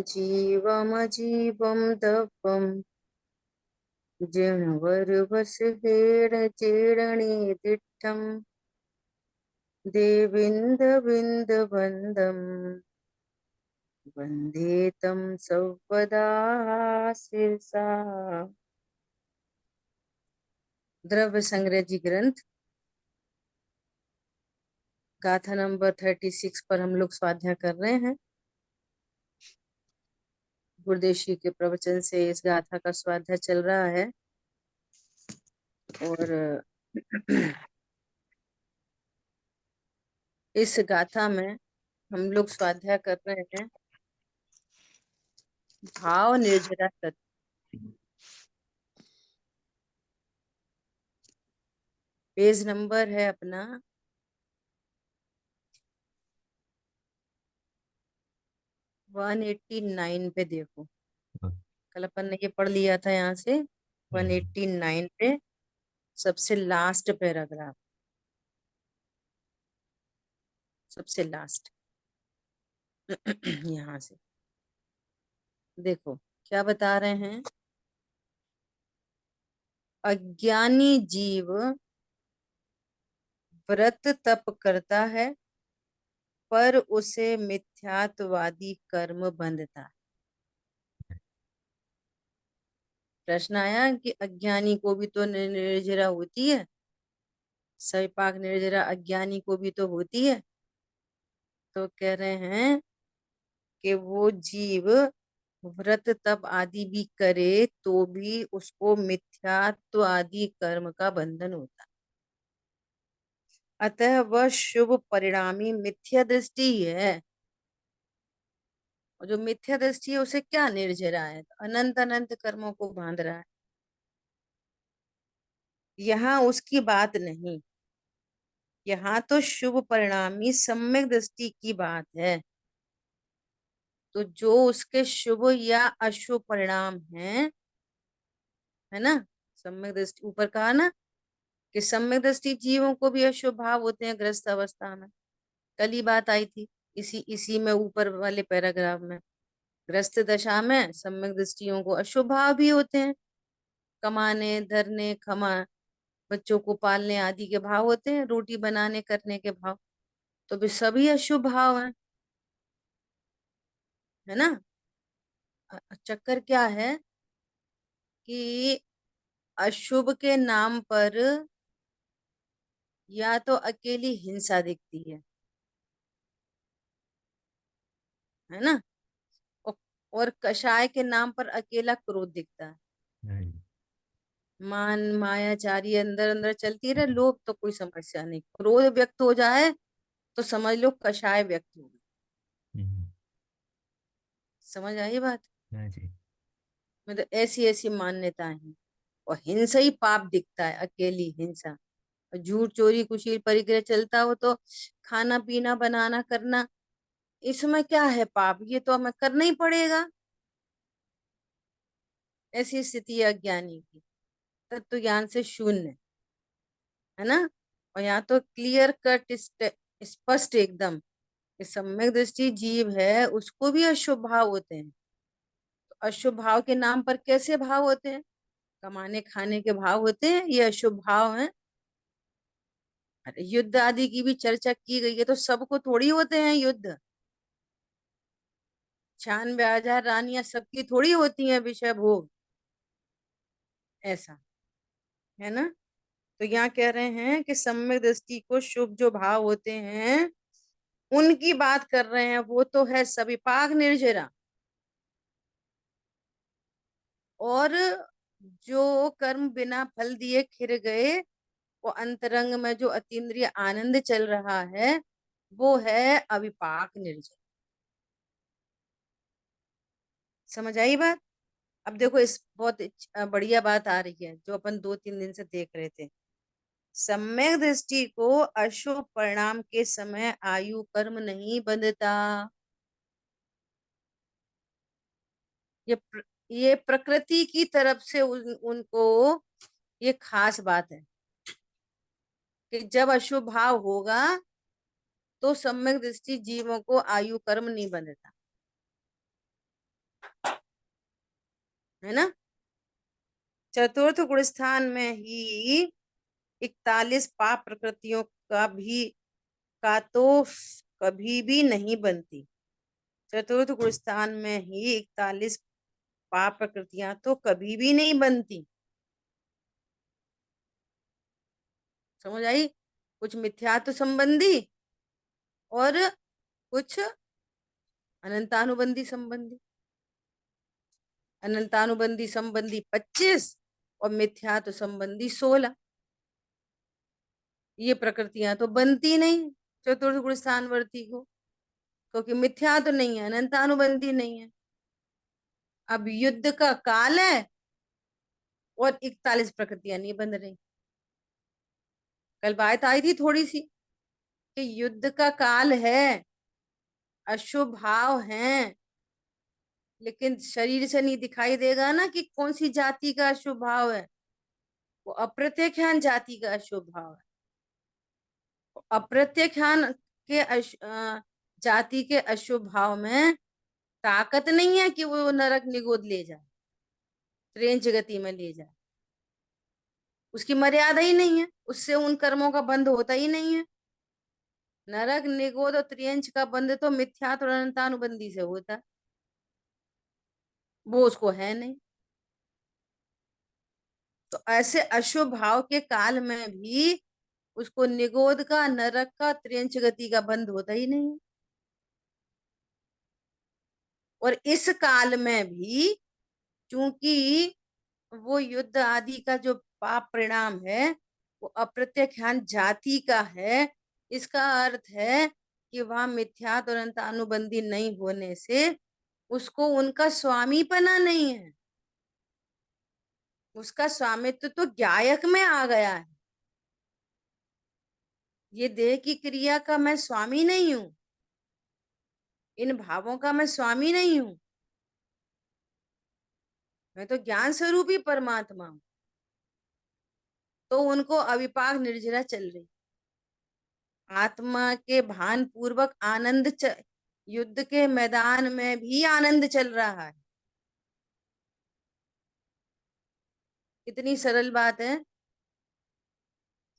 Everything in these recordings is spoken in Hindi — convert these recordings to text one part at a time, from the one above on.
जीवमजीवं दपं जिणवरवसहेण दिट्ठं देविन्दविन्दवन्दं वन्दे तं सर्वदा शिरसा। द्रव्य संग्रह जी ग्रंथ गाथा नंबर 36 पर हम लोग स्वाध्याय कर रहे हैं। गुरुदेव जी के प्रवचन से इस गाथा का स्वाध्याय चल रहा है और इस गाथा में हम लोग स्वाध्याय कर रहे हैं भाव निर्जरा तत्व। पेज नंबर है अपना 189 पे। देखो कल अपन ने ये पढ़ लिया था यहाँ से 189 पे सबसे लास्ट पैराग्राफ, सबसे लास्ट यहाँ से देखो क्या बता रहे हैं। अज्ञानी जीव व्रत तप करता है पर उसे मिथ्यात्वादी कर्म बंधता है। प्रश्न आया कि अज्ञानी को भी तो निर्जरा होती है, स्वपाक निर्जरा अज्ञानी को भी तो होती है। तो कह रहे हैं कि वो जीव व्रत तप आदि भी करे तो भी उसको मिथ्यात्व आदि कर्म का बंधन होता है। अतः वह शुभ परिणामी मिथ्या दृष्टि ही है। और जो मिथ्या दृष्टि है उसे क्या निर्जरा है, तो अनंत अनंत कर्मों को बांध रहा है। यहाँ उसकी बात नहीं, यहाँ तो शुभ परिणामी सम्यक दृष्टि की बात है। तो जो उसके शुभ या अशुभ परिणाम है ना, सम्यक दृष्टि ऊपर कहा ना कि सम्यक दृष्टि जीवों को भी अशुभ भाव होते हैं ग्रस्त अवस्था में। कल ही बात आई थी इसी इसी में ऊपर वाले पैराग्राफ में। ग्रस्त दशा में सम्यक दृष्टियों को अशुभ भाव भी होते हैं, कमाने धरने खमा बच्चों को पालने आदि के भाव होते हैं, रोटी बनाने करने के भाव, तो भी सभी अशुभ भाव हैं, है ना। चक्कर क्या है कि अशुभ के नाम पर या तो अकेली हिंसा दिखती है ना, औ- और कषाय के नाम पर अकेला क्रोध दिखता है। मान माया चारी अंदर अंदर चलती रहे, लोभ तो कोई समस्या नहीं, क्रोध व्यक्त हो जाए तो समझ लो कषाय व्यक्त हो गई। समझ आई बात। मतलब ऐसी ऐसी मान्यताएं हैं। और हिंसा ही पाप दिखता है, अकेली हिंसा। और झूठ चोरी कुशील परिग्रह चलता हो तो खाना पीना बनाना करना, इसमें क्या है पाप, ये तो हमें करना ही पड़ेगा। ऐसी स्थिति है अज्ञानी की, तत्व ज्ञान से शून्य, है ना। और यहाँ तो क्लियर कट स्पष्ट एकदम कि सम्यक दृष्टि जीव है उसको भी अशुभ भाव होते हैं। तो अशुभ भाव के नाम पर कैसे भाव होते हैं, कमाने खाने के भाव होते हैं, ये अशुभ भाव हैं। अरे युद्ध आदि की भी चर्चा की गई है, तो सबको थोड़ी होते हैं युद्ध। 96,000 रानियां सबकी थोड़ी होती हैं विषय भोग, ऐसा है ना। तो यहाँ कह रहे हैं कि सम्यक दृष्टि को शुभ जो भाव होते हैं उनकी बात कर रहे हैं, वो तो है सविपाक निर्जरा। और जो कर्म बिना फल दिए खिर गए, वो अंतरंग में जो अतीन्द्रिय आनंद चल रहा है वो है अविपाक निर्जर। समझ आई बात। अब देखो इस बहुत बढ़िया बात आ रही है जो अपन 2-3 दिन से देख रहे थे। सम्यक दृष्टि को अशुभ परिणाम के समय आयु कर्म नहीं बंधता। ये प्रकृति की तरफ से उनको ये खास बात है कि जब अशुभ भाव होगा तो सम्यक दृष्टि जीवों को आयु कर्म नहीं बंधता। है ना। चतुर्थ गुण स्थान में ही 41 पाप प्रकृतियों का भी का तो कभी भी नहीं बनती। चतुर्थ गुण स्थान में ही 41 पाप प्रकृतियां तो कभी भी नहीं बनती। समझ आई। कुछ मिथ्यात्व संबंधी और कुछ अनंतानुबंधी संबंधी। अनंतानुबंधी संबंधी 25 और मिथ्यात्व संबंधी 16। ये प्रकृतियां तो बनती नहीं चतुर्थ गुण स्थानवर्ती को, क्योंकि मिथ्या तो नहीं है, अनंतानुबंधी नहीं है। अब युद्ध का काल है और 41 प्रकृतियां नहीं बन रही। कल बात आई थी थोड़ी सी कि युद्ध का काल है, अशुभ भाव है, लेकिन शरीर से नहीं दिखाई देगा ना कि कौन सी जाति का अशुभ भाव है। वो अप्रत्यक्षान जाति का अशुभ भाव है। अप्रत्यक्षान के जाति के अशुभ भाव में ताकत नहीं है कि वो नरक निगोद ले जाए, त्रेंच गति में ले जाए। उसकी मर्यादा ही नहीं है, उससे उन कर्मों का बंध होता ही नहीं है। नरक निगोद और त्रियंच का बंध तो मिथ्यात्व और अनंतानुबंधी से होता है, वो उसको है नहीं। तो ऐसे अशुभ भाव के काल में भी उसको निगोद का, नरक का, त्रियंच गति का बंध होता ही नहीं है। और इस काल में भी चूंकि वो युद्ध आदि का जो पाप परिणाम है वो अप्रत्यक्षान जाति का है, इसका अर्थ है कि वहां मिथ्यात्व और अंतानुबंधी नहीं होने से उसको उनका स्वामीपना नहीं है। उसका स्वामित्व तो ज्ञायक में आ गया है। ये देह की क्रिया का मैं स्वामी नहीं हूं, इन भावों का मैं स्वामी नहीं हूं। मैं तो ज्ञान स्वरूप ही परमात्मा हूं। तो उनको अविपाक निर्जरा चल रही, आत्मा के भान पूर्वक आनंद युद्ध के मैदान में भी आनंद चल रहा है। कितनी सरल बात है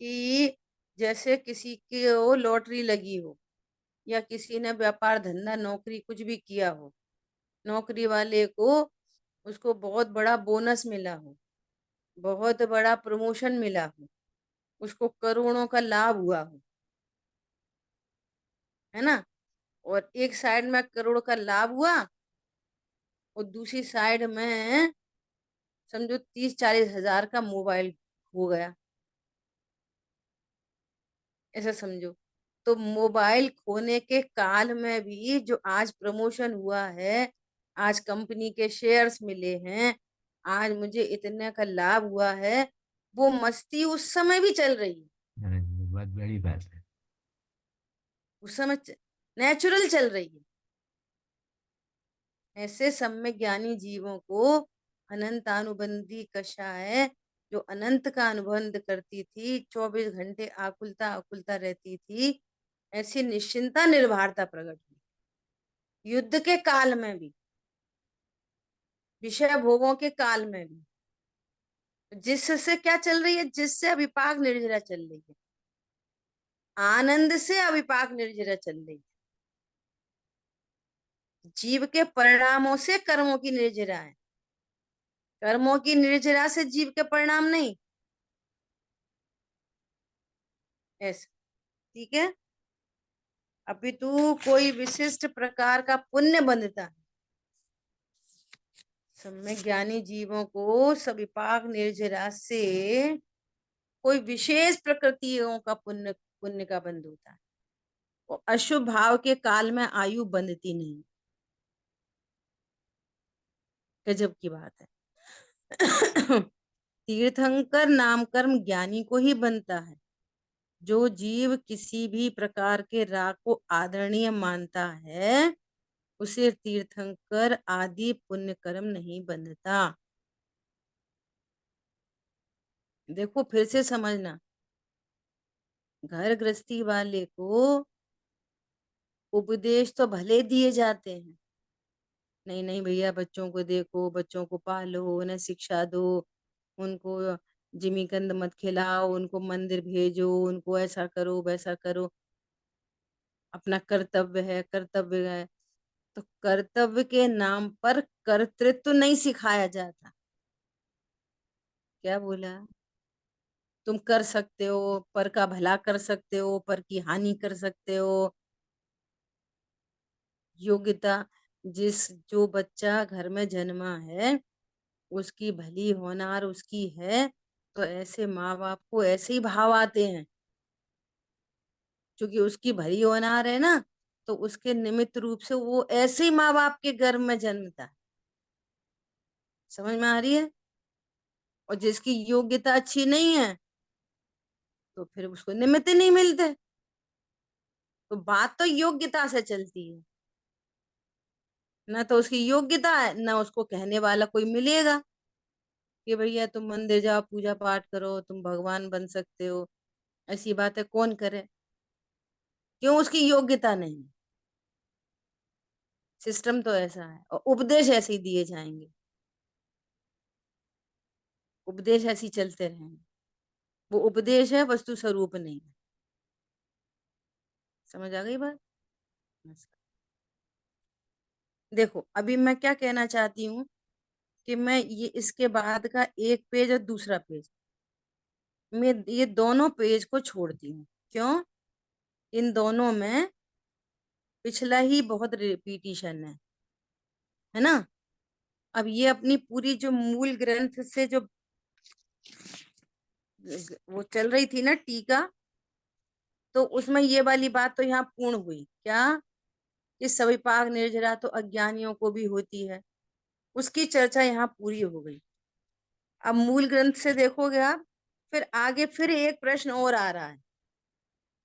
कि जैसे किसी को लॉटरी लगी हो या किसी ने व्यापार धंधा नौकरी कुछ भी किया हो, नौकरी वाले को उसको बहुत बड़ा बोनस मिला हो, बहुत बड़ा प्रमोशन मिला हो, उसको करोड़ों का लाभ हुआ हो, है ना। और एक साइड में करोड़ का लाभ हुआ और दूसरी साइड में समझो 30-40 हजार का मोबाइल हो गया, ऐसा समझो। तो मोबाइल खोने के काल में भी जो आज प्रमोशन हुआ है, आज कंपनी के शेयर्स मिले हैं, आज मुझे इतने का लाभ हुआ है, वो मस्ती उस समय भी चल रही है। अरे, ये बहुत बड़ी बात है। उस समय नेचुरल चल रही है। ऐसे सम्यक ज्ञानी जीवों को अनंतानुबंधी कषाय, जो अनंत का अनुबंध करती थी, 24 घंटे आकुलता आकुलता रहती थी, ऐसी निश्चिंता निर्भरता प्रकट हुई युद्ध के काल में भी, विषय भोगों के काल में भी। जिससे क्या चल रही है, जिससे अविपाक निर्जरा चल रही है, आनंद से अविपाक निर्जरा चल रही है। जीव के परिणामों से कर्मों की निर्जरा है, कर्मों की निर्जरा से जीव के परिणाम नहीं। ऐसा, ठीक है। अपितु कोई विशिष्ट प्रकार का पुण्य बंधता है। सम्यक ज्ञानी जीवों को सविपाक निर्जरा से कोई विशेष प्रकृतियों का पुण्य पुण्य का बंध होता है। वो अशुभ भाव के काल में आयु बंधती नहीं। गजब की बात है। तीर्थंकर नाम कर्म ज्ञानी को ही बनता है। जो जीव किसी भी प्रकार के राग को आदरणीय मानता है, उसे तीर्थंकर आदि पुण्य कर्म नहीं बंधता। देखो फिर से समझना, घर गृहस्थी वाले को उपदेश तो भले दिए जाते हैं, नहीं नहीं भैया, बच्चों को देखो, बच्चों को पालो, उन्हें शिक्षा दो, उनको जिमीकंद मत खिलाओ, उनको मंदिर भेजो, उनको ऐसा करो वैसा करो। अपना कर्तव्य है, कर्तव्य है। तो कर्तव्य के नाम पर कर्तृत्व नहीं सिखाया जाता। क्या बोला? तुम कर सकते हो, पर का भला कर सकते हो, पर की हानि कर सकते हो। योग्यता, जिस जो बच्चा घर में जन्मा है उसकी भली होनार उसकी है, तो ऐसे माँ बाप को ऐसे ही भाव आते हैं। क्योंकि उसकी भली होनार है ना, तो उसके निमित्त रूप से वो ऐसे ही माँ बाप के गर्भ में जन्मता है। समझ में आ रही है? और जिसकी योग्यता अच्छी नहीं है, तो फिर उसको निमित्त ही नहीं मिलते। तो बात तो योग्यता से चलती है। ना तो उसकी योग्यता है, ना उसको कहने वाला कोई मिलेगा कि भैया तुम मंदिर जाओ, पूजा पाठ करो, तुम भगवान बन सकते हो। ऐसी बातें कौन करे? क्यों? उसकी योग्यता नहीं। सिस्टम तो ऐसा है, और उपदेश ऐसे ही दिए जाएंगे। उपदेश ऐसे ही चलते रहेंगे। वो उपदेश है, वस्तु स्वरूप नहीं है। समझ आ गई बात? बस। देखो अभी मैं क्या कहना चाहती हूँ, कि मैं ये इसके बाद का एक पेज और दूसरा पेज, मैं ये दोनों पेज को छोड़ती हूँ। क्यों? इन दोनों में पिछला ही बहुत रिपीटिशन है ना। अब ये अपनी पूरी जो मूल ग्रंथ से जो वो चल रही थी ना टीका, तो उसमें ये वाली बात तो यहाँ पूर्ण हुई क्या, कि सविपाक निर्जरा तो अज्ञानियों को भी होती है। उसकी चर्चा यहाँ पूरी हो गई। अब मूल ग्रंथ से देखोगे आप, फिर आगे फिर एक प्रश्न और आ रहा है।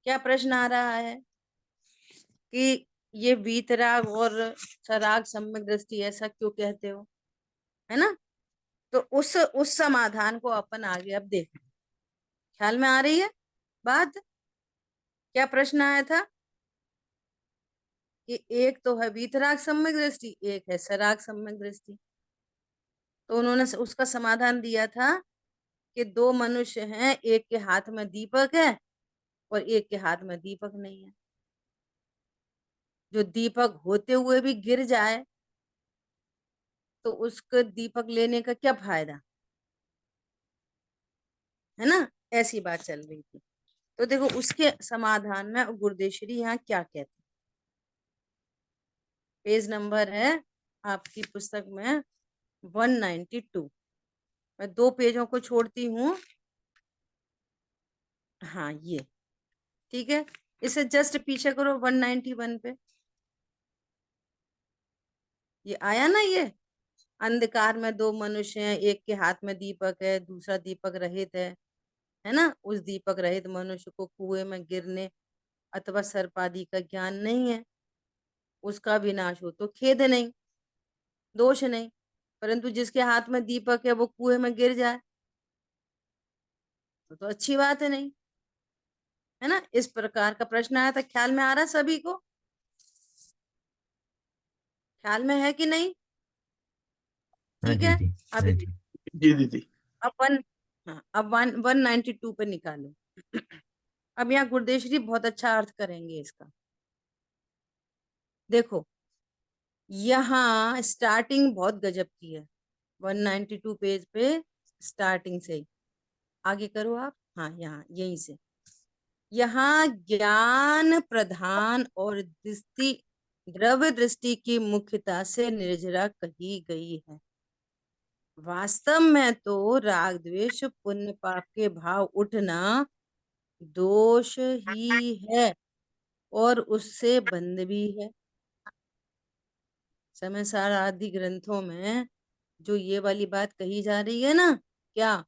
क्या प्रश्न आ रहा है? कि ये वीतराग और सराग सम्यक दृष्टि ऐसा क्यों कहते हो, है ना। तो उस समाधान को अपन आगे अब देख। ख्याल में आ रही है बात? क्या प्रश्न आया था? कि एक तो है वीतराग सम्यक दृष्टि, एक है सराग सम्यक दृष्टि। तो उन्होंने उसका समाधान दिया था कि दो मनुष्य हैं, एक के हाथ में दीपक है और एक के हाथ में दीपक नहीं है। जो दीपक होते हुए भी गिर जाए, तो उसको दीपक लेने का क्या फायदा, है ना। ऐसी बात चल रही थी। तो देखो उसके समाधान में गुरुदेश्वरी यहाँ क्या कहते हैं। पेज नंबर है आपकी पुस्तक में 192। मैं दो पेजों को छोड़ती हूँ। हाँ ये ठीक है। इसे जस्ट पीछे करो 191 पे। ये आया ना ये, अंधकार में दो मनुष्य हैं, एक के हाथ में दीपक है, दूसरा दीपक रहित है ना। उस दीपक रहित मनुष्य को कुएं में गिरने अथवा सर्प आदि का ज्ञान नहीं है। उसका विनाश हो तो खेद नहीं, दोष नहीं। परंतु जिसके हाथ में दीपक है वो कुएं में गिर जाए, तो अच्छी बात है नहीं, है ना। इस प्रकार का प्रश्न आया था। ख्याल में आ रहा सभी को? ख्याल में है कि नहीं? हाँ ठीक जी है। जी। अब हाँ जी। जी दीदी। अब हाँ अब 192 पे निकालो। अब यहाँ गुरुदेश्वरी बहुत अच्छा अर्थ करेंगे इसका। देखो यहाँ स्टार्टिंग बहुत गजब की है, 192 पेज पे स्टार्टिंग से ही। आगे करो आप। हाँ यहाँ यहीं से, यहाँ ज्ञान प्रधान और दृष्टि, द्रव्य दृष्टि की मुख्यता से निर्जरा कही गई है। वास्तव में तो राग द्वेष पुण्य पाप के भाव उठना दोष ही है, और उससे बंध भी है। समय सार आदि ग्रंथों में जो ये वाली बात कही जा रही है ना, क्या,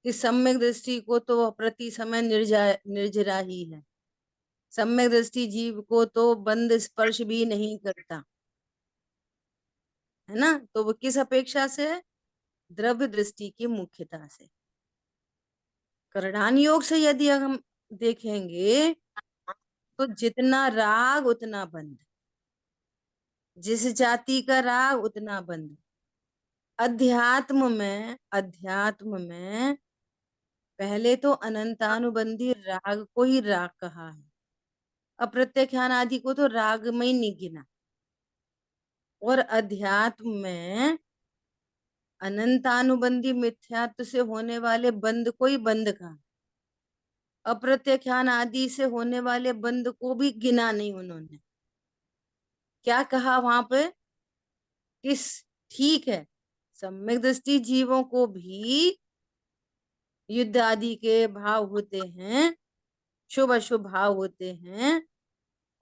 कि सम्यक दृष्टि को तो प्रति समय निर्जरा ही है। सम्यक दृष्टि जीव को तो बंद स्पर्श भी नहीं करता, है ना। तो वो किस अपेक्षा से है? द्रव्य दृष्टि की मुख्यता से। करणान योग से यदि हम देखेंगे, तो जितना राग उतना बंध। जिस जाति का राग उतना बंध। अध्यात्म में पहले तो अनंतानुबंधी राग को ही राग कहा है। अप्रत्याख्यान आदि को तो राग में ही नहीं गिना। और अध्यात्म में अनंतानुबंधी मिथ्यात्व से होने वाले बंध को ही बंध कहा। अप्रत्याख्यान आदि से होने वाले बंध को भी गिना नहीं उन्होंने। क्या कहा वहां पे? किस? ठीक है, सम्यक दृष्टि जीवों को भी युद्ध आदि के भाव होते हैं, शुभ अशुभ भाव होते हैं,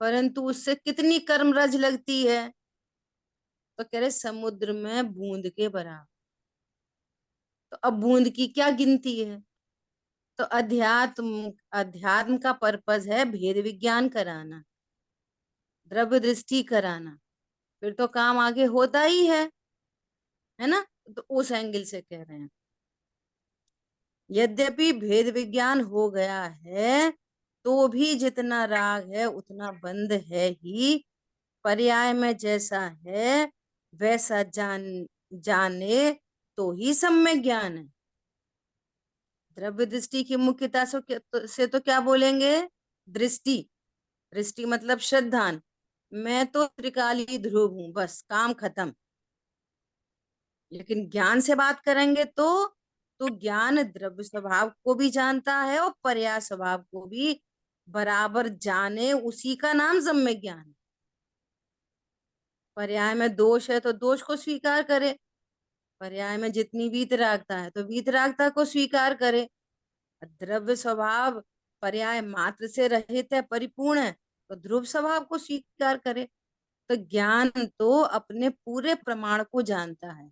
परंतु उससे कितनी कर्म रज लगती है? तो कह रहे समुद्र में बूंद के बराबर। तो अब बूंद की क्या गिनती है? तो अध्यात्म अध्यात्म का पर्पज है भेद विज्ञान कराना, द्रव्य दृष्टि कराना। फिर तो काम आगे होता ही है ना? तो उस एंगल से कह रहे हैं। यद्यपि भेद विज्ञान हो गया है, तो भी जितना राग है उतना बंध है ही। पर्याय में जैसा है वैसा जाने तो ही सम्यक ज्ञान है। द्रव्य दृष्टि की मुख्यता से तो क्या बोलेंगे? दृष्टि। दृष्टि मतलब श्रद्धान। मैं तो त्रिकाली ध्रुव हूं, बस काम खत्म। लेकिन ज्ञान से बात करेंगे तो ज्ञान द्रव्य स्वभाव को भी जानता है और पर्याय स्वभाव को भी बराबर जाने, उसी का नाम सम्यक ज्ञान है। पर्याय में दोष है तो दोष को स्वीकार करे, पर्याय में जितनी वीतरागता है तो वीतरागता को स्वीकार करे। द्रव्य स्वभाव पर्याय मात्र से रहित है, परिपूर्ण है, तो ध्रुव स्वभाव को स्वीकार करे। तो ज्ञान तो अपने पूरे प्रमाण को जानता है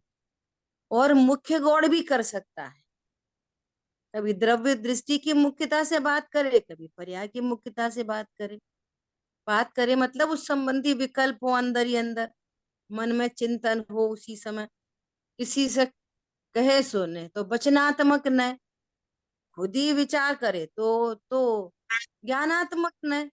और मुख्य गौड़ भी कर सकता है। कभी द्रव्य दृष्टि की मुख्यता से बात करे, कभी पर्याय की मुख्यता से बात करे मतलब उस संबंधी विकल्प हो अंदर ही अंदर, मन में चिंतन हो उसी समय। किसी से कहे सुने तो वचनात्मक न, खुद ही विचार करे तो ज्ञानात्मक न।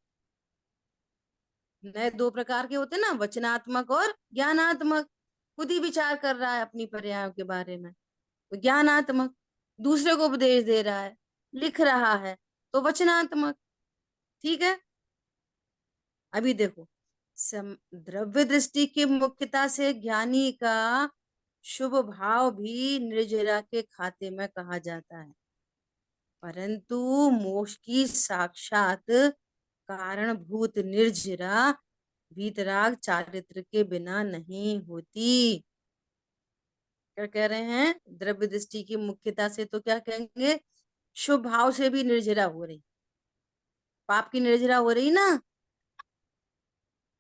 नए दो प्रकार के होते ना, वचनात्मक और ज्ञानात्मक। खुद ही विचार कर रहा है अपनी पर्यायों के बारे में तो ज्ञानात्मक। दूसरे को उपदेश दे रहा है, लिख रहा है, तो वचनात्मक। ठीक है। अभी देखो, द्रव्य दृष्टि की मुख्यता से ज्ञानी का शुभ भाव भी निर्जरा के खाते में कहा जाता है, परंतु मोक्ष की साक्षात कारणभूत निर्जरा वीतराग चारित्र के बिना नहीं होती। क्या कह रहे हैं? द्रव्य दृष्टि की मुख्यता से तो क्या कहेंगे? शुभ भाव से भी निर्जरा हो रही, पाप की निर्जरा हो रही ना,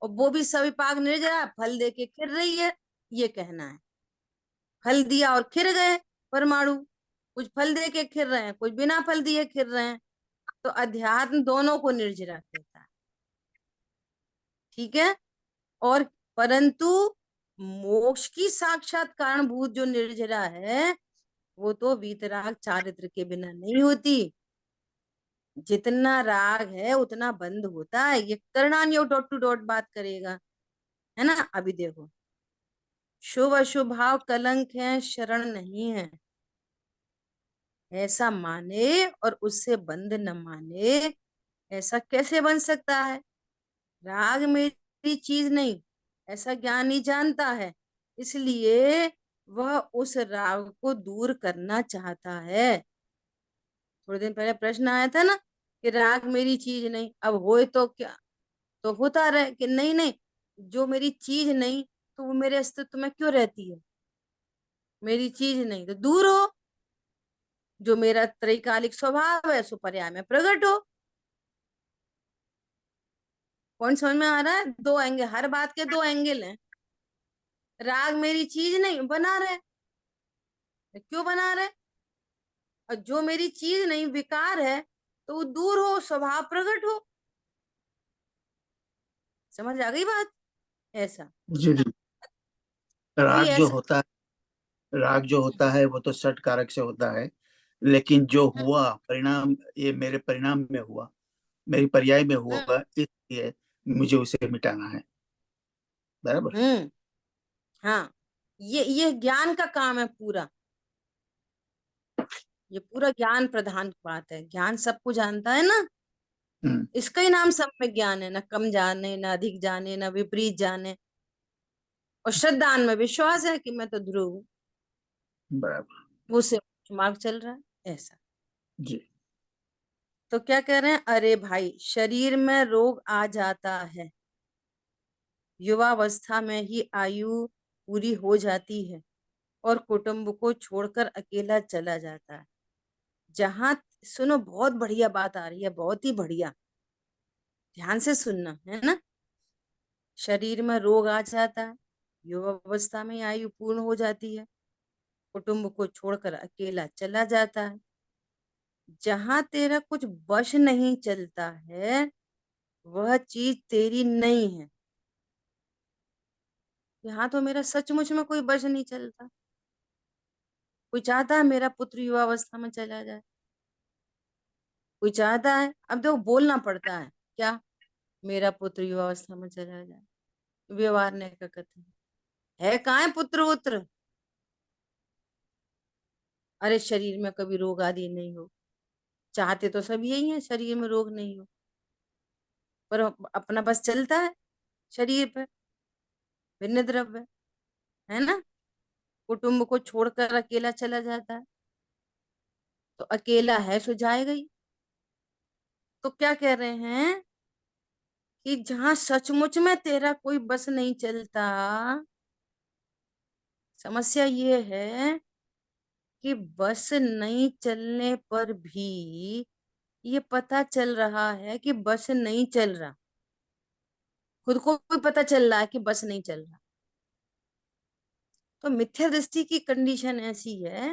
और वो भी सविपाक निर्जरा फल दे के खिर रही है, ये कहना है। फल दिया और खिर गए परमाणु। कुछ फल दे के खिर रहे हैं, कुछ बिना फल दिए खिर रहे हैं। तो अध्यात्म दोनों को निर्जरा कहता है। ठीक है। और परंतु मोक्ष की साक्षात कारणभूत जो निर्जरा है वो तो वीतराग चारित्र के बिना नहीं होती। जितना राग है उतना बंद होता है। ये करणान यो डॉट टू डॉट बात करेगा, है ना? अभी देखो, शुभ अशुभ भाव कलंक है, शरण नहीं है, ऐसा माने और उससे बंद न माने, ऐसा कैसे बन सकता है? राग मेरी चीज नहीं, ऐसा ज्ञानी जानता है, इसलिए वह उस राग को दूर करना चाहता है। थोड़े दिन पहले प्रश्न आया था ना कि राग मेरी चीज नहीं, अब होए तो क्या? तो होता रहे कि नहीं नहीं, जो मेरी चीज नहीं तो वो मेरे अस्तित्व में क्यों रहती है? मेरी चीज नहीं तो दूर हो। जो मेरा त्रैकालिक स्वभाव है सो पर्याय में प्रकट हो। पॉइंट समझ में आ रहा है? दो एंगल, हर बात के दो एंगल हैं। राग मेरी चीज नहीं बना रहे, क्यों बना रहे? और जो मेरी चीज नहीं विकार है तो वो दूर हो, स्वभाव प्रकट हो। समझ आ गई बात? ऐसा। जी जी। अभी राग जो ऐसा। होता है, राग जो होता है वो तो षट कारक से होता है। लेकिन जो हम्म, हुआ परिणाम, ये मेरे परिणाम में हुआ, मेरी पर्याय में हम्म, हुआ, इसलिए मुझे उसे मिटाना है। बराबर। हम्म। हाँ, ये ज्ञान का काम है पूरा। ये पूरा ज्ञान प्रधान बात है, ज्ञान सबको जानता है ना। हम्म। इसका ही नाम सब में ज्ञान है, ना कम जाने ना अधिक जाने ना विपरीत जाने। और श्रद्धान में विश्वास है कि मैं तो ध्रुव हूँ, बराबर। वो से मार्ग चल रहा है ऐसा। जी। तो क्या कह रहे हैं, अरे भाई शरीर में रोग आ जाता है, युवावस्था में ही आयु पूरी हो जाती है, और कुटुंब को छोड़कर अकेला चला जाता है। जहां, सुनो बहुत बढ़िया बात आ रही है, बहुत ही बढ़िया, ध्यान से सुनना है ना। शरीर में रोग आ जाता है, युवावस्था में आयु पूर्ण हो जाती है, कुटुंब को छोड़कर अकेला चला जाता है। जहां तेरा कुछ वश नहीं चलता है, वह चीज तेरी नहीं है। यहाँ तो मेरा सचमुच में कोई वश नहीं चलता। कोई चाहता है मेरा पुत्र युवावस्था में चला जाए, कोई चाहता है, अब देखो बोलना पड़ता है क्या, मेरा पुत्र युवावस्था में चला जाए। व्यवहार ने का कथन है, कहाँ है पुत्र उत्र। अरे शरीर में कभी रोग आदि नहीं हो, चाहते तो सब यही है शरीर में रोग नहीं हो, पर अपना बस चलता है शरीर पे, भिन्न द्रव्य है ना। कुटुंब को छोड़कर अकेला चला जाता है, तो अकेला है सो जाएगा ही। तो क्या कह रहे हैं कि जहां सचमुच में तेरा कोई बस नहीं चलता, समस्या ये है कि बस नहीं चलने पर भी ये पता चल रहा है कि बस नहीं चल रहा, खुद को भी पता चल रहा है कि बस नहीं चल रहा। तो मिथ्या दृष्टि की कंडीशन ऐसी है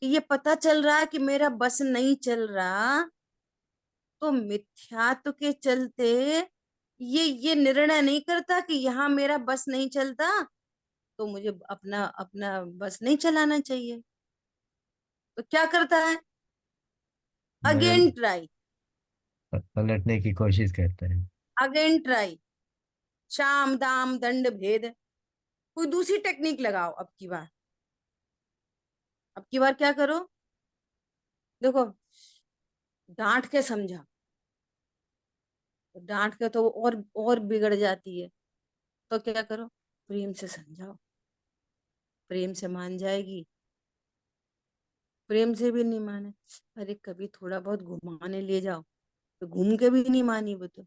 कि ये पता चल रहा है कि मेरा बस नहीं चल रहा, तो मिथ्यात्व के चलते ये निर्णय नहीं करता कि यहाँ मेरा बस नहीं चलता, तो मुझे अपना अपना बस नहीं चलाना चाहिए। तो क्या करता है, नया अगेन ट्राई, पलटने की कोशिश करते हैं। अगेन ट्राई, शाम दाम दंड भेद, कोई दूसरी टेक्निक लगाओ। अब की बार क्या करो, देखो डांट के समझा, डांट के तो वो और बिगड़ जाती है। तो क्या करो, प्रेम से समझाओ, प्रेम से मान जाएगी। प्रेम से भी नहीं माने, अरे कभी थोड़ा बहुत घुमाने ले जाओ, तो घूम के भी नहीं मानी वो तो।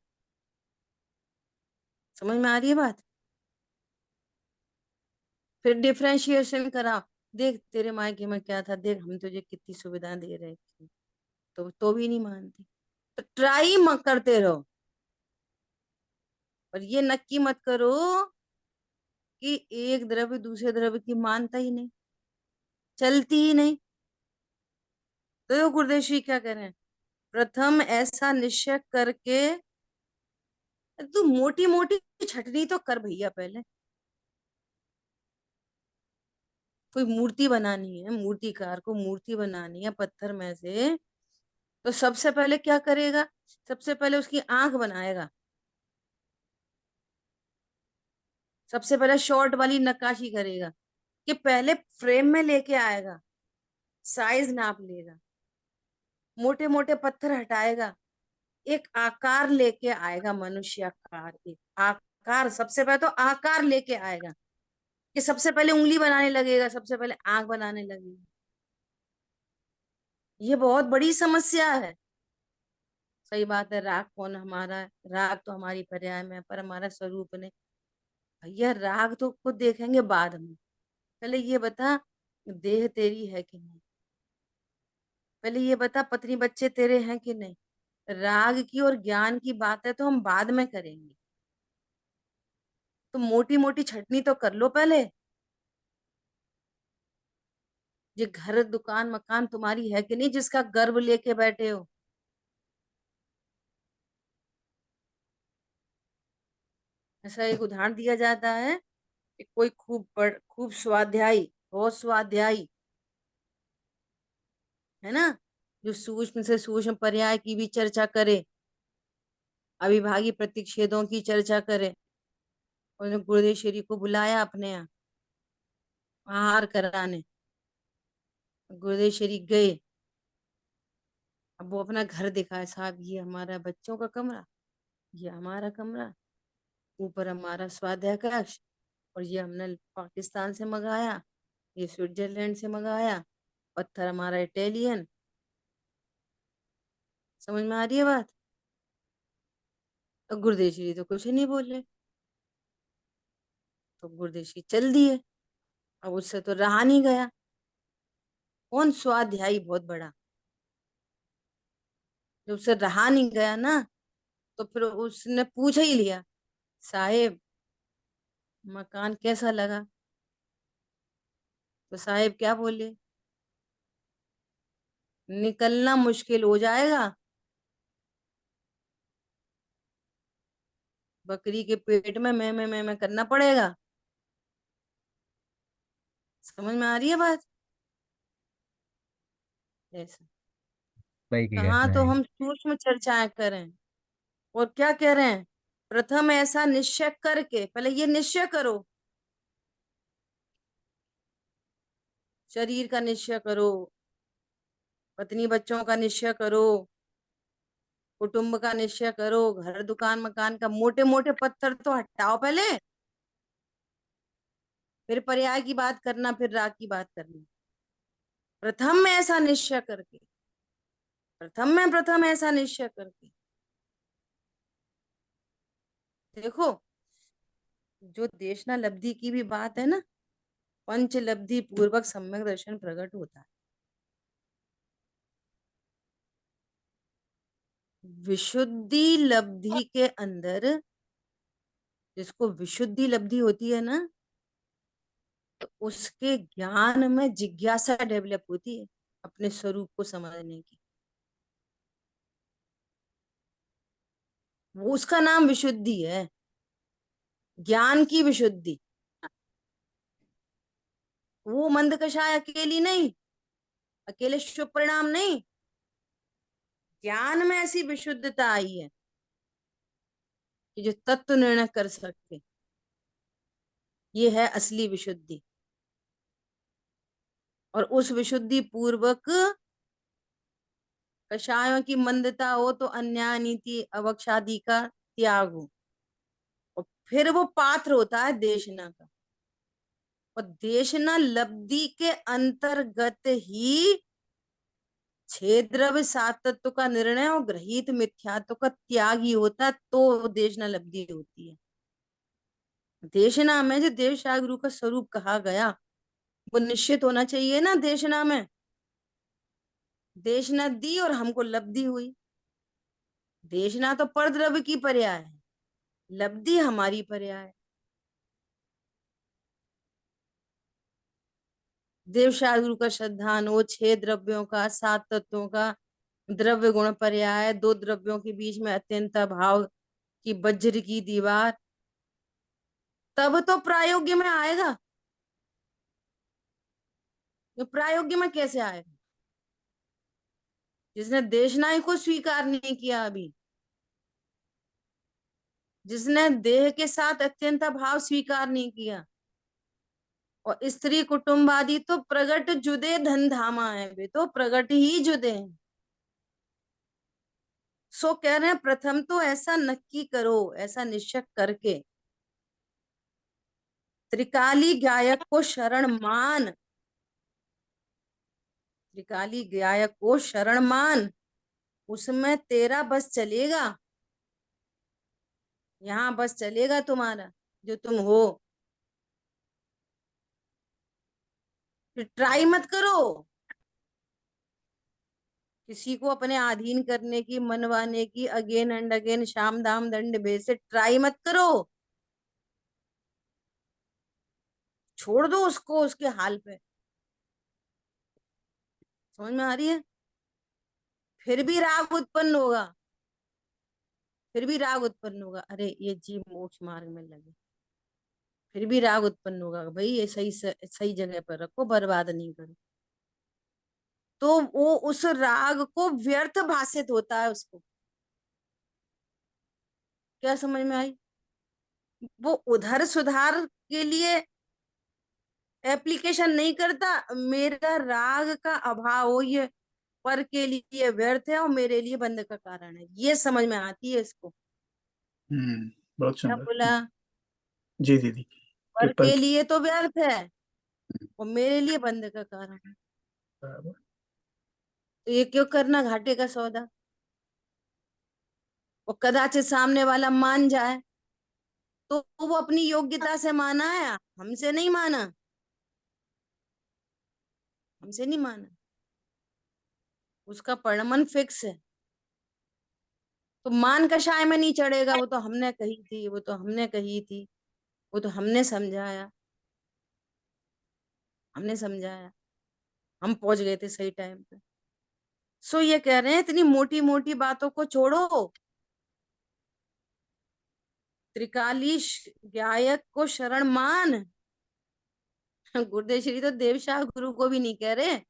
समझ में आ रही है बात। फिर डिफ्रेंशिएशन कराओ, देख तेरे मायके में क्या था, देख हम तुझे कितनी सुविधा दे रहे थे, तो भी नहीं मानती। तो ट्राई मत करते रहो, और ये नक्की मत करो कि एक द्रव्य दूसरे द्रव्य की मानता ही नहीं, चलती ही नहीं। तो यो गुरुदेव श्री क्या कह रहे हैं, प्रथम ऐसा निश्चय करके, तू मोटी मोटी छटनी तो कर भैया पहले। कोई मूर्ति बनानी है, मूर्तिकार को मूर्ति बनानी है पत्थर में से, तो सबसे पहले क्या करेगा, सबसे पहले उसकी आंख बनाएगा, सबसे पहले शॉर्ट वाली नक्काशी करेगा, कि पहले फ्रेम में लेके आएगा, साइज नाप लेगा, मोटे मोटे पत्थर हटाएगा, एक आकार लेके आएगा, मनुष्य आकार, एक आकार, सबसे पहले तो आकार लेके आएगा, कि सबसे पहले उंगली बनाने लगेगा, सबसे पहले आंख बनाने लगेगा। ये बहुत बड़ी समस्या है। सही बात है, राग कौन हमारा है, राग तो हमारी पर्याय में है, पर हमारा स्वरूप नहीं। भैया राग तो खुद देखेंगे बाद में, पहले ये बता देह तेरी है कि नहीं, पहले ये बता पत्नी बच्चे तेरे हैं कि नहीं। राग की और ज्ञान की बात है तो हम बाद में करेंगे, तो मोटी मोटी छटनी तो कर लो पहले। ये घर दुकान मकान तुम्हारी है कि नहीं जिसका गर्व लेके बैठे हो। ऐसा एक उदाहरण दिया जाता है कि कोई खूब स्वाध्यायी, बहुत स्वाध्यायी है ना, जो सूक्ष्म से सूक्ष्म पर्याय की भी चर्चा करे, अविभाज्य प्रतिच्छेदों की चर्चा करे, उन्होंने गुरुदेश्वरी को बुलाया अपने यहाँ आहार कराने। गुरुदेश्वरी गए। अब वो अपना घर दिखाए, साहब ये हमारा बच्चों का कमरा, ये हमारा कमरा, ऊपर हमारा स्वाध्याय कक्ष, और ये हमने पाकिस्तान से मंगाया, ये स्विट्जरलैंड से मंगाया, पत्थर हमारा इटालियन। समझ में आ रही है बात? और गुरुदेश्वरी तो कुछ नहीं बोले। तो गुरुदेश्वरी चल दिए। अब उससे तो रहा नहीं गया। कौन स्वाध्यायी बहुत बड़ा, जब उससे रहा नहीं गया ना, तो फिर उसने पूछ ही लिया, साहेब मकान कैसा लगा? तो साहेब क्या बोले, निकलना मुश्किल हो जाएगा, बकरी के पेट में मैं करना पड़ेगा। समझ में आ रही है बात? ऐसा सही कह कहाँ रहे तो हैं। हम सूक्ष्म चर्चाएं करें। और क्या कह रहे हैं, प्रथम ऐसा निश्चय करके, पहले ये निश्चय करो, शरीर का निश्चय करो, पत्नी बच्चों का निश्चय करो, कुटुंब का निश्चय करो, घर दुकान मकान का मोटे मोटे पत्थर तो हटाओ पहले, फिर पर्याय की बात करना, फिर राग की बात करना। प्रथम में ऐसा निश्चय करके, प्रथम ऐसा निश्चय करके। देखो, जो देशना लब्धि की भी बात है ना, पंच लब्धि पूर्वक सम्यक दर्शन प्रकट होता है। विशुद्धि लब्धि के अंदर, जिसको विशुद्धि लब्धि होती है ना, तो उसके ज्ञान में जिज्ञासा डेवलप होती है अपने स्वरूप को समझने की। वो उसका नाम विशुद्धि है, ज्ञान की विशुद्धि। वो मंद कषाय अकेली नहीं, अकेले शुभ परिणाम नहीं, ज्ञान में ऐसी विशुद्धता आई है कि जो तत्व निर्णय कर सके। ये है असली विशुद्धि। और उस विशुद्धि पूर्वक कषायों की मंदता हो तो अन्याय नीति अवक्षादि का त्याग हो, और फिर वो पात्र होता है देशना का। और देशना लब्धि के अंतर्गत ही छह द्रव्य सात तत्व का निर्णय और ग्रहित मिथ्यात्व का त्याग ही होता है, तो देशना लब्धि होती है। देशना में जो देव गुरु का स्वरूप कहा गया, वो निश्चित होना चाहिए ना देशना में। देशना दी और हमको लब्धि हुई। देशना तो पर द्रव्य की पर्याय है, लब्धि हमारी पर्याय है। देव गुरु का श्रद्धान हो, छह द्रव्यों का, सात तत्वों का द्रव्य गुण पर्याय, दो द्रव्यों के बीच में अत्यंत भाव की वज्र की दीवार, तब तो प्रायोग्य में आएगा। तो प्रायोग्य में कैसे आएगा? जिसने देशनाई को स्वीकार नहीं किया अभी, जिसने देह के साथ अत्यंत भाव स्वीकार नहीं किया, और स्त्री कुटुंब आदि तो प्रगट जुदे धन धामा है, वे तो प्रगट ही जुदे हैं। सो कह रहे हैं प्रथम तो ऐसा नक्की करो, ऐसा निश्चय करके, त्रिकाली गायक को शरण मान, त्रिकाली गायक को शरण मान, उसमें तेरा बस चलेगा, यहाँ बस चलेगा तुम्हारा जो तुम हो। फिर ट्राई मत करो किसी को अपने अधीन करने की, मनवाने की, अगेन एंड अगेन शाम दाम दंड भेद से ट्राई मत करो। छोड़ दो उसको उसके हाल पे। समझ में आ रही है? फिर भी राग उत्पन्न होगा, फिर भी राग उत्पन्न होगा, अरे ये जीव मोक्ष मार्ग में लगे। फिर भी राग उत्पन्न होगा, भाई ये सही सही जगह पर रखो, बर्बाद नहीं करो। तो वो उस राग को व्यर्थ भाषित होता है उसको। क्या समझ में आई? वो उधर सुधार के लिए एप्लीकेशन नहीं करता, मेरा राग का अभाव हो ये पर के लिए व्यर्थ है और मेरे लिए बंध का कारण है, ये समझ में आती है इसको। बहुत क्या सुंदर। बोला? जी दीदी। कि पर पर के लिए तो व्यर्थ है और मेरे लिए बंध का कारण है, बराबर। तो ये क्यों करना घाटे का सौदा? और कदाचित सामने वाला मान जाए तो वो अपनी योग्यता से माना है, हमसे नहीं माना, हमसे नहीं माना, उसका परमन फिक्स है। तो मान कषाय में नहीं चढ़ेगा, वो तो हमने कही थी, वो तो हमने कही थी, वो तो हमने समझाया, हमने समझाया, हम पहुंच गए थे सही टाइम पे। सो ये कह रहे हैं इतनी मोटी मोटी बातों को छोड़ो, त्रिकालीश गायक को शरण मान। गुरुदेव श्री तो देवशाह गुरु को भी नहीं कह रहे,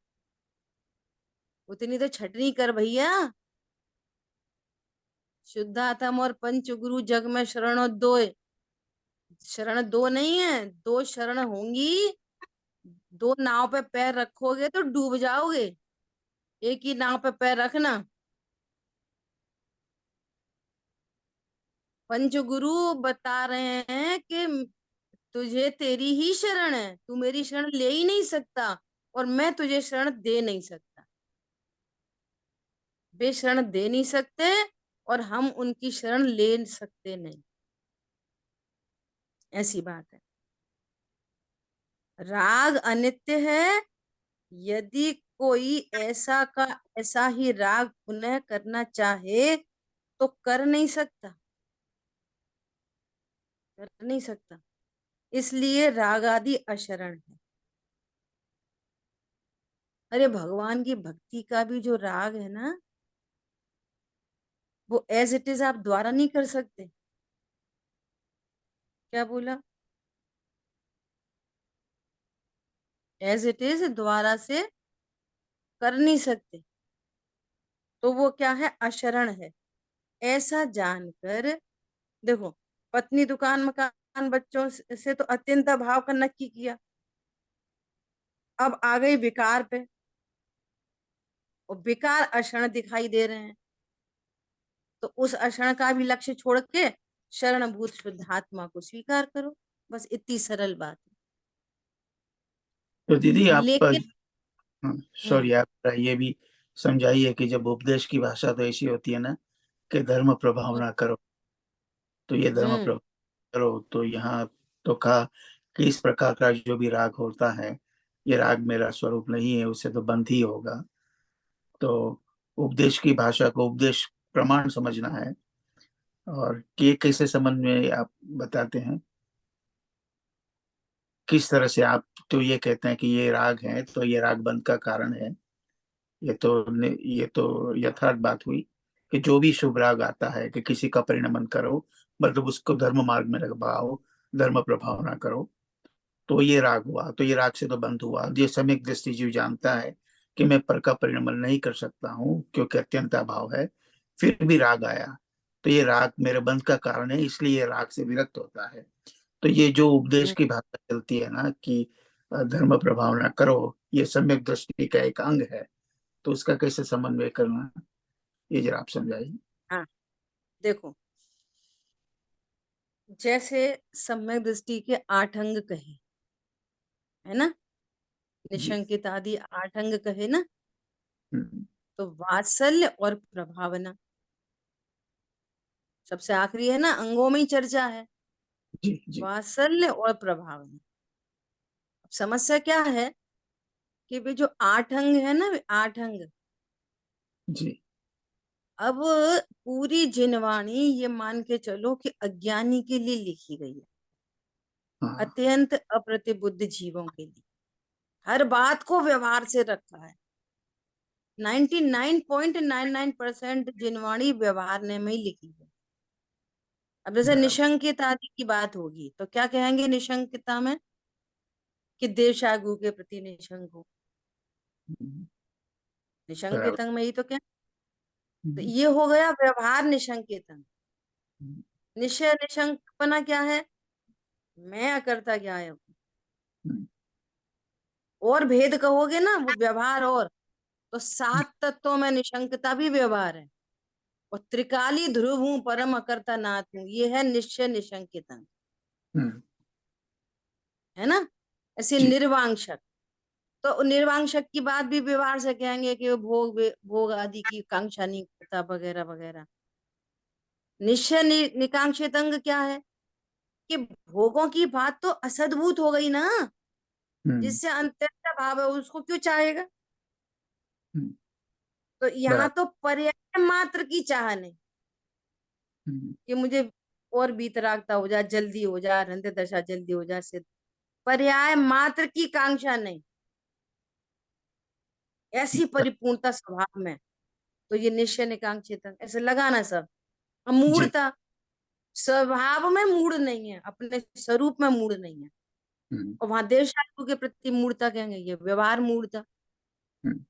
उतनी तो छटनी कर भैया। शुद्धातम और पंच गुरु जग में शरणों दो, शरण दो नहीं है, दो शरण होंगी। दो नाव पे पैर रखोगे तो डूब जाओगे, एक ही नाव पे पैर रखना। पंचगुरु बता रहे हैं कि तुझे तेरी ही शरण है, तू मेरी शरण ले ही नहीं सकता और मैं तुझे शरण दे नहीं सकता। वे शरण दे नहीं सकते और हम उनकी शरण ले सकते नहीं, ऐसी बात है। राग अनित्य है, यदि कोई ऐसा का ऐसा ही राग पुनः करना चाहे तो कर नहीं सकता, कर नहीं सकता, इसलिए राग आदि अशरण है। अरे भगवान की भक्ति का भी जो राग है ना, वो एज इट इज आप द्वारा नहीं कर सकते। क्या बोला? एज इट इज द्वारा से कर नहीं सकते, तो वो क्या है? अशरण है। ऐसा जानकर देखो, पत्नी दुकान मकान बच्चों से तो अत्यंत अभाव का नक्की किया, अब आ गई विकार पे, और विकार अशरण दिखाई दे रहे हैं, तो उस अशरण का भी लक्ष्य छोड़ के शरणभूत शुद्धात्मा को स्वीकार करो, बस इतनी सरल बात तो दीदी है। आप लेकिन सॉरी, आप ये भी समझाइए कि जब उपदेश की भाषा तो ऐसी होती है ना कि धर्म प्रभाव हम्म ना करो, तो ये धर्म हम्म प्रभाव करो, तो यहाँ तो कहा कि इस प्रकार का जो भी राग होता है, ये राग मेरा स्वरूप नहीं है, उससे तो बंद ही होगा। तो उपदेश की भाषा को उपदेश प्रमाण समझना है, और ये कैसे संबंध में आप बताते हैं, किस तरह से आप तो ये कहते हैं कि ये राग है तो ये राग बंध का कारण है। ये तो यथार्थ बात हुई कि जो भी शुभ राग आता है कि किसी का परिणमन करो, मतलब उसको धर्म मार्ग में लगाओ, धर्म प्रभाव ना करो, तो ये राग हुआ, तो ये राग से तो बंध हुआ। ये सम्यक दृष्टि जीव जानता है कि मैं पर का परिणमन नहीं कर सकता हूँ क्योंकि अत्यंत अभाव है, फिर भी राग आया, तो ये राग मेरे बंध का कारण है, इसलिए ये राग से विरक्त होता है। तो ये जो उपदेश हम्म, की भाषा चलती है ना कि धर्म प्रभाव ना करो, ये सम्यक दृष्टि का एक अंग है, तो उसका कैसे समन्वय करना, ये जरा आप समझाइए। हाँ देखो, जैसे सम्यक दृष्टि के 8 अंग कहे, है ना, जी। निशंकित आदि 8 अंग कहे ना, हम्म, तो वात्सल्य और प्रभावना सबसे आखिरी है ना, अंगों में ही चर्चा है, जी जी वात्सल्य और प्रभावना। अब समस्या क्या है कि वे जो 8 अंग है ना, वे 8 अंग, जी। अब पूरी जिनवाणी ये मान के चलो कि अज्ञानी के लिए लिखी गई है, हाँ। अत्यंत अप्रतिबुद्ध जीवों के लिए, हर बात को व्यवहार से रखा है। 99.99% जिनवाणी व्यवहार ने में ही लिखी है। अब जैसे बराबर। निशंकित आदि की बात होगी तो क्या कहेंगे निशंकिता में? कि देवशागु के प्रति निशंक हो, हम्म, बराबर। निशंकित में ही तो क्या, तो हम्म, ये हो गया व्यवहार निशंकित। हम्म, निश्चय निशंकपना क्या है? मैं अकर्ता क्या है। हम्म, और भेद कहोगे ना वो व्यवहार, और तो 7 तत्वों में निशंकता भी व्यवहार है। और त्रिकाली ध्रुव हूँ परम अकर्ता नाथ हूँ, ये है निश्चय निशंकित, हम्म, है ना। ऐसे जी निर्वांशक, तो निर्वांशक की बात भी व्यवहार से कहेंगे कि वो भोग आदि की कांक्षा नहीं करता वगैरह वगैरह। निश्चय निकांक्षित अंग क्या है कि भोगों की बात तो असद्भूत हो गई ना, हम्म, जिससे अंतरता भाव है उसको क्यों चाहेगा। हम्म, तो यहाँ बराबर। तो पर्याय मात्र की चाह नहीं हम्म, कि मुझे और बीतरागता हो जाए, जल्दी हो जाए, हृदय दशा जल्दी हो जाए, सिद्ध। पर्याय मात्र की कांक्षा नहीं, ऐसी परिपूर्णता स्वभाव में, तो ये निश्चय निकांक्षित है। ऐसे लगाना सब। जी। मूढ़ता, स्वभाव में मूड नहीं है, अपने स्वरूप में मूड नहीं है। हम्म, और वहां देव शास्त्रों के प्रति मूर्ता कहेंगे, ये व्यवहार मूर्ता। हम्म,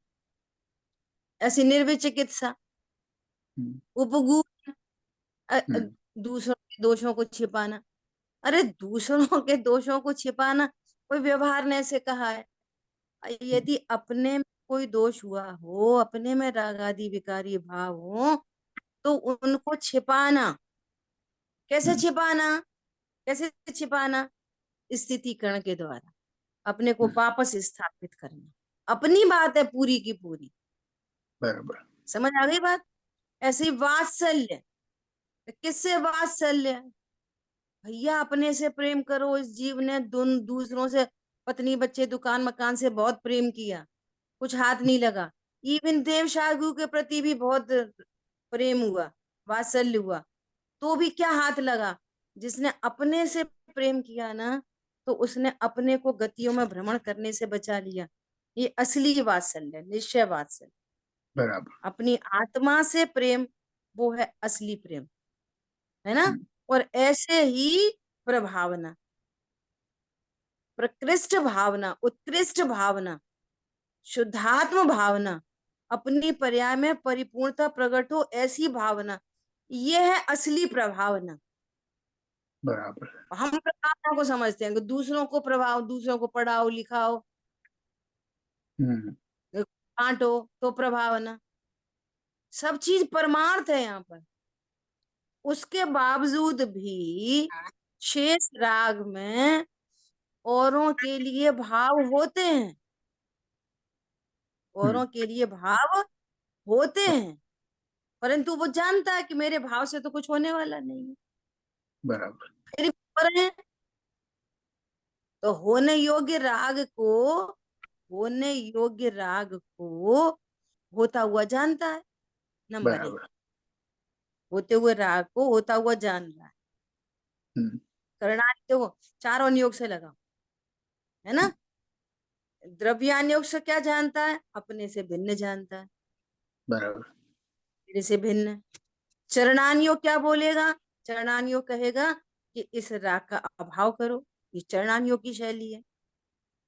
ऐसी निर्विचिकित्सा, हम्म, उपगु, अ- अ, हम्म, दूसरों के दोषों को छिपाना। अरे दूसरों के दोषों को छिपाना कोई व्यवहार ने ऐसे कहा है। यदि अपने में कोई दोष हुआ हो, अपने में राग आदि विकारी भाव हो, तो उनको छिपाना। कैसे हम्म, छिपाना, कैसे छिपाना, स्थितिकरण के द्वारा अपने को हम्म, वापस स्थापित करना। अपनी बात है पूरी की पूरी, बराबर। समझ आ गई बात। ऐसे ही वात्सल्य, किससे वात्सल्य, भैया अपने से प्रेम करो। इस जीव ने दूसरों से, पत्नी बच्चे दुकान मकान से बहुत प्रेम किया, कुछ हाथ नहीं लगा। इवन देव शार्दूल के प्रति भी बहुत प्रेम हुआ, वात्सल्य हुआ, तो भी क्या हाथ लगा। जिसने अपने से प्रेम किया ना, तो उसने अपने को गतियों में भ्रमण करने से बचा लिया। ये असली वात्सल्य, निश्चय वात्सल्य। बराबर। अपनी आत्मा से प्रेम, वो है असली प्रेम, है ना। हम्म, और ऐसे ही प्रभावना, प्रकृष्ट भावना, उत्कृष्ट भावना, शुद्धात्म भावना, अपनी पर्याय में परिपूर्णता प्रकट हो ऐसी भावना, ये है असली प्रभावना। बराबर। हम प्रभावना को समझते हैं कि दूसरों को प्रभाव, दूसरों को पढ़ाओ लिखाओ हम्म, बांटो, तो प्रभावना। सब चीज परमार्थ है यहाँ पर। उसके बावजूद भी शेष राग में औरों के लिए भाव होते हैं, हम्म, औरों के लिए भाव होते हैं, परंतु वो जानता है कि मेरे भाव से तो कुछ होने वाला नहीं है, बराबर। फिर भी हो रहे हैं। तो होने योग्य राग को होता हुआ जानता है, नंबर एक। बराबर। होते हुए राग को होता हुआ जान रहा है। हम्म, करणानी देखो, चारों नियोग से लगा, है ना। द्रव्यानुयोग से क्या जानता है, अपने से भिन्न जानता है, बराबर। मेरे से भिन्न। चरणानुयोग क्या बोलेगा, चरणानुयोग कहेगा कि इस राग का अभाव करो, ये चरणानुयोग की शैली है।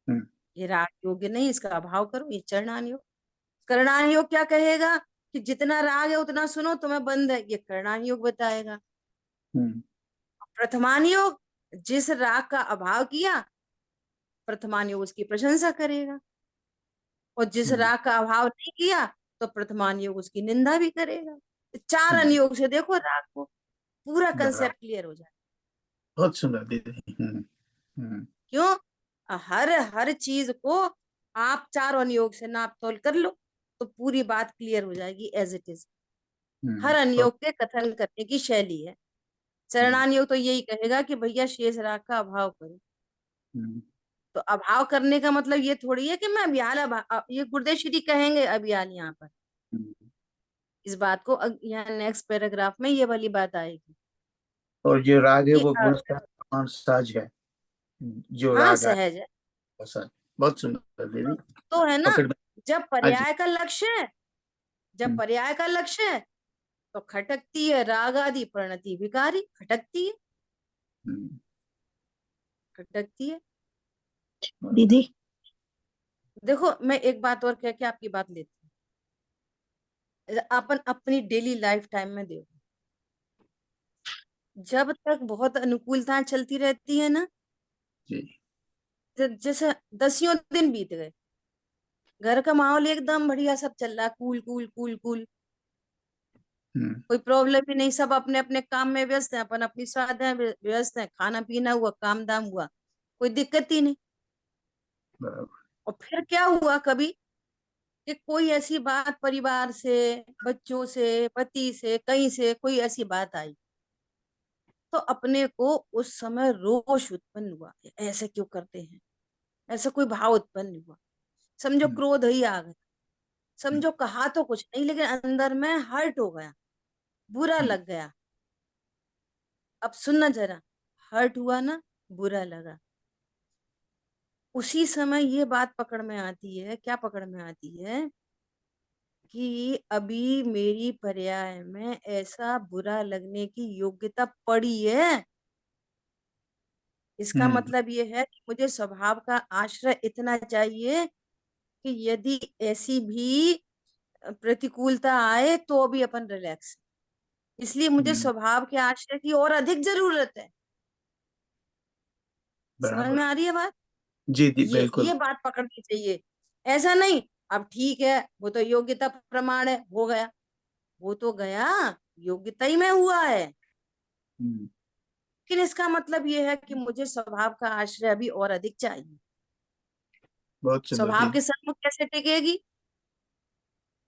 हम्म, ये राग योग्य नहीं, इसका अभाव करो, ये चरणानुयोग। कर्णानुयोग क्या कहेगा कि जितना राग है उतना सुनो, तुम्हें बंद है, ये कर्णानुयोग बताएगा। हम्म, प्रथमानुयोग, जिस राग का अभाव किया, प्रथमानुयोग उसकी प्रशंसा करेगा। और जिस हम्म, राग का अभाव नहीं किया, तो प्रथमानुयोग उसकी निंदा भी करेगा। चार हम्म, अनुयोग से देखो राग को, पूरा बराबर। कंसेप्ट क्लियर हो जाए। बहुत सुंदर दीदी। हम्म, क्यों, हर हर चीज को आप चार अनुयोग से नाप तोल कर लो, तो पूरी बात क्लियर हो जाएगी एज इट इज। हर बहुत। अनुयोग के कथन करने की शैली है। हम्म, चरणानुयोग तो यही कहेगा कि भैया शेष राग का अभाव करो। हम्म, तो अभाव करने का मतलब ये थोड़ी है कि मैं अभियाल ये गुरुदेव श्री कहेंगे अभियाल यहाँ पर। हम्म। इस बात को यहाँ नेक्स्ट पैराग्राफ में ये वाली बात आएगी और जो राग है कि वो गुण समान साज है। जो हाँ राग आए सहज है। वो साज। बहुत सुंदर दीदी। तो है ना, पकड़ में। जब हाँ जी। पर्याय का लक्ष्य है, जब हम्म, पर्याय का लक्ष्य है, तो खटकती है राग आदि प्रणति विकारी, खटकती है, हम्म, खटकती है। दीदी। देखो मैं एक बात और कह के आपकी बात लेती हूँ। अपन अपनी डेली लाइफ टाइम में देखो, जब तक बहुत अनुकूलताएं चलती रहती है ना, जी। जैसे 10 दिन बीत गए, घर का माहौल एकदम बढ़िया, सब चल रहा है, कूल कूल कूल कूल, हम्म। कोई प्रॉब्लम ही नहीं, सब अपने अपने काम में व्यस्त हैं, अपन अपनी स्वास्थ्य में व्यस्त हैं, खाना पीना हुआ, काम दाम हुआ, कोई दिक्कत ही नहीं। बराबर। और फिर क्या हुआ कभी कि कोई ऐसी बात परिवार से, बच्चों से, पति से, कहीं से कोई ऐसी बात आई, तो अपने को उस समय रोष उत्पन्न हुआ, ऐसे क्यों करते हैं, ऐसा कोई भाव उत्पन्न हुआ, समझो हम्म। क्रोध ही आ गया, हम्म। समझो कहा तो कुछ नहीं लेकिन अंदर में हर्ट हो गया, बुरा हम्म। लग गया। अब सुनना जरा, हर्ट हुआ ना, बुरा लगा, उसी समय ये बात पकड़ में आती है, क्या पकड़ में आती है कि अभी मेरी पर्याय में ऐसा बुरा लगने की योग्यता पड़ी है। इसका हम्म। मतलब ये है कि मुझे स्वभाव का आश्रय इतना चाहिए कि यदि ऐसी भी प्रतिकूलता आए तो भी अपन रिलैक्स, इसलिए मुझे हम्म। स्वभाव के आश्रय की और अधिक जरूरत है। समझ में बराबर। आ रही है बात? जी जी ये बिल्कुल। बात पकड़नी चाहिए। ऐसा नहीं, अब ठीक है वो तो योग्यता प्रमाण है, हो गया, वो तो गया, योग्यता ही में हुआ है, हम्म। लेकिन इसका मतलब ये है कि मुझे स्वभाव का आश्रय अभी और अधिक चाहिए। बहुत सुंदर स्वभाव जी। के सन्मुख कैसे टिकेगी?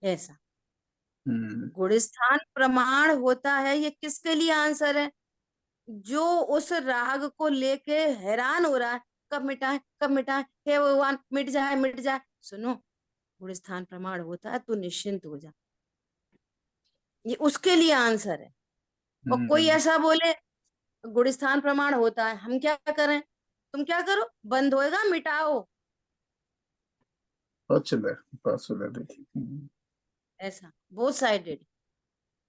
ऐसा हम्म। गुण स्थान प्रमाण होता है, ये किसके लिए आंसर है? जो उस राग को लेके हैरान हो रहा है, कब मिटाए कब मिटाए, हे भगवान मिट जाए मिट जाए। सुनो, गुण स्थान प्रमाण होता है, तू निश्चिंत हो जा, ये उसके लिए आंसर है। और कोई हम्म। ऐसा बोले गुण स्थान प्रमाण होता है, हम क्या करें? तुम क्या करो, बंद होएगा मिटाओ, बहुत सुंदर, बहुत सुंदर जी। ऐसा बहुत साइडेड।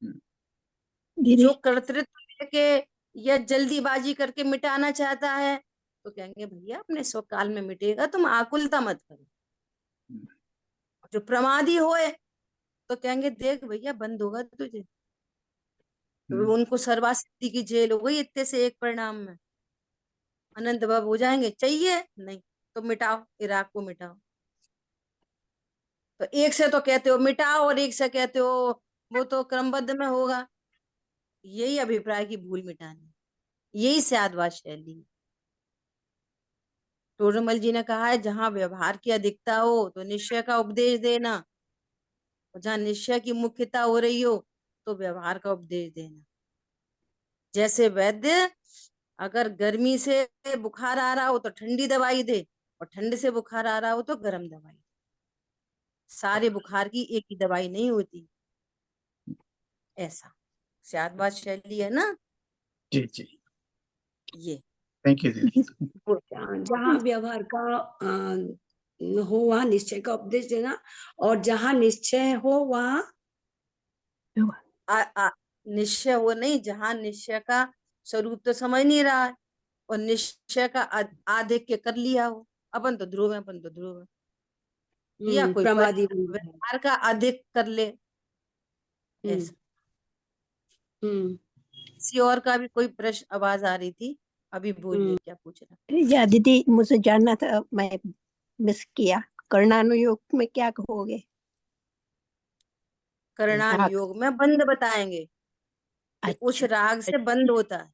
हम्म। जो दीदी। कर्तृत्व लेके या जल्दीबाजी करके मिटाना चाहता है, तो कहेंगे भैया अपने स्वकाल में मिटेगा, तुम आकुलता मत करो। जो प्रमादी होए, तो कहेंगे देख भैया बंद होगा तुझे, तो हम्म। उनको सर्वासिद्धि की जेल हो गई इतने से एक परिणाम में, अनंत भव हो जाएंगे, चाहिए नहीं तो मिटाओ, इराक को मिटाओ। तो एक से तो कहते हो मिटाओ और एक से कहते हो वो तो क्रमबद्ध में होगा। यही अभिप्राय की भूल मिटानी, यही साधवाद शैली है। टोडरमल जी ने कहा है जहां व्यवहार की अधिकता हो तो निश्चय का उपदेश देना, और जहां निश्चय की मुख्यता हो रही हो तो व्यवहार का उपदेश देना। जैसे वैद्य अगर गर्मी से बुखार आ रहा हो तो ठंडी दवाई दे, और ठंड से बुखार आ रहा हो तो गर्म दवाई दे। सारे बुखार की एक ही दवाई नहीं होती, ऐसा शादबाद शैली है ना जी जी। ये। थैंक यू दीदी। जहाँ व्यवहार का हो वहाँ निश्चय का उपदेश देना, और जहाँ निश्चय हो वहाँ आ, आ, निश्चय हो नहीं, जहां निश्चय का स्वरूप तो समझ नहीं रहा है, और निश्चय का आधे के कर लिया हो, अपन तो ध्रुव है, अपन तो ध्रुव है, या कोई प्रमादी बन गया है। व्यवहार का अधिक कर ले, हम्म। ऐसा। हम्म। किसी और का भी कोई प्रश्न, आवाज आ रही थी, अभी बोलिए हम्म। क्या पूछ रहा? या दीदी, मुझे जानना था, मैं मिस किया। कर्णानुयोग में क्या कहोगे? करणान राग। योग में बंद बताएंगे कि उस अच्छा। राग से बंद होता है,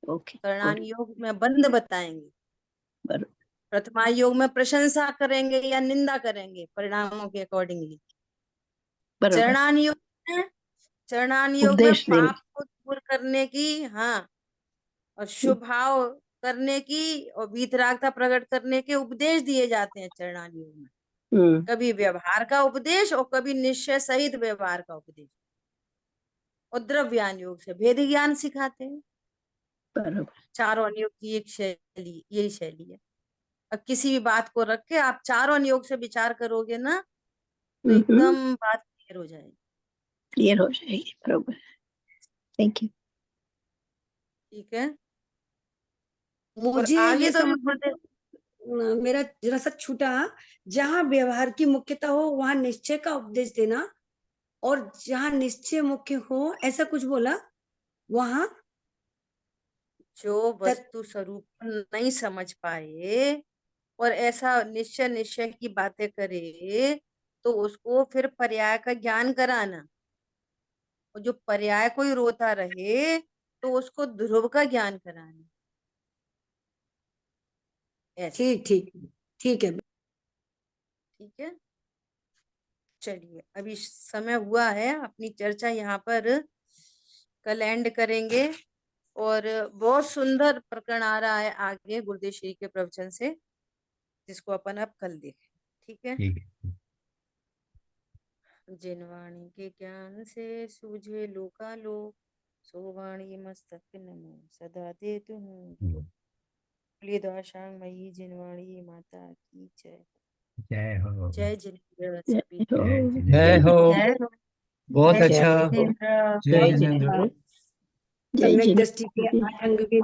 ओके करणान गुड। योग में बंद बताएंगे। बरोबर। प्रथमा योग में प्रशंसा करेंगे या निंदा करेंगे परिणामों के अकॉर्डिंगली। बरोबर। चरणान योग में, चरणान योग में उपदेश देंगे। पाप को दूर करने की, हाँ, और शुभ भाव करने की और वीतरागता प्रकट करने के उपदेश दिए जाते हैं चरणान योग में। हम्म। कभी व्यवहार का उपदेश और कभी निश्चय सहित व्यवहार का उपदेश, और द्रव्यान योग से भेद ज्ञान सिखाते हैं। बरोबर। चारों अनुयोग की एक शैली, यही शैली है। अब किसी भी बात को रख के आप चारों अनुयोग से विचार करोगे ना, तो एकदम बात क्लियर हो जाएगी। क्लियर हो जाएगी। बरोबर। Thank you. ठीक है, और मुझे आगे ये तो भी समझ बढ़े। मेरा जरा सा छूटा, जहाँ व्यवहार की मुख्यता हो वहाँ निश्चय का उपदेश देना, और जहाँ निश्चय मुख्य हो, ऐसा कुछ बोला वहाँ। जो वस्तु स्वरूप नहीं समझ पाए और ऐसा निश्चय की बातें करे, तो उसको फिर पर्याय का ज्ञान कराना, और जो पर्याय को ही रोता रहे तो उसको ध्रुव का ज्ञान कराना। ऐसे। ठीक ठीक ठीक है। ठीक है, चलिए अभी समय हुआ है, अपनी चर्चा यहाँ पर कल एंड करेंगे। और बहुत सुंदर प्रकरण आ रहा है आगे गुरुदेव श्री के प्रवचन से, जिसको अपन अब कल देखें। ठीक है। ठीक है। जिन वाणी के ज्ञान से सूझे लोकालोक, सो वाणी मस्तक नमो सदा दे तुम। बोलिए द्वाशांग मई जिनवाणी माता की जय। जय हो। जय जिनेंद्र जय सभी। हो। जय हो। जय हो। बहुत जय अच्छा। जिनेंद्र। जय जय जिनेंद्र। जय सम्यक जिनेंद्र। दृष्टि के 8 अंग के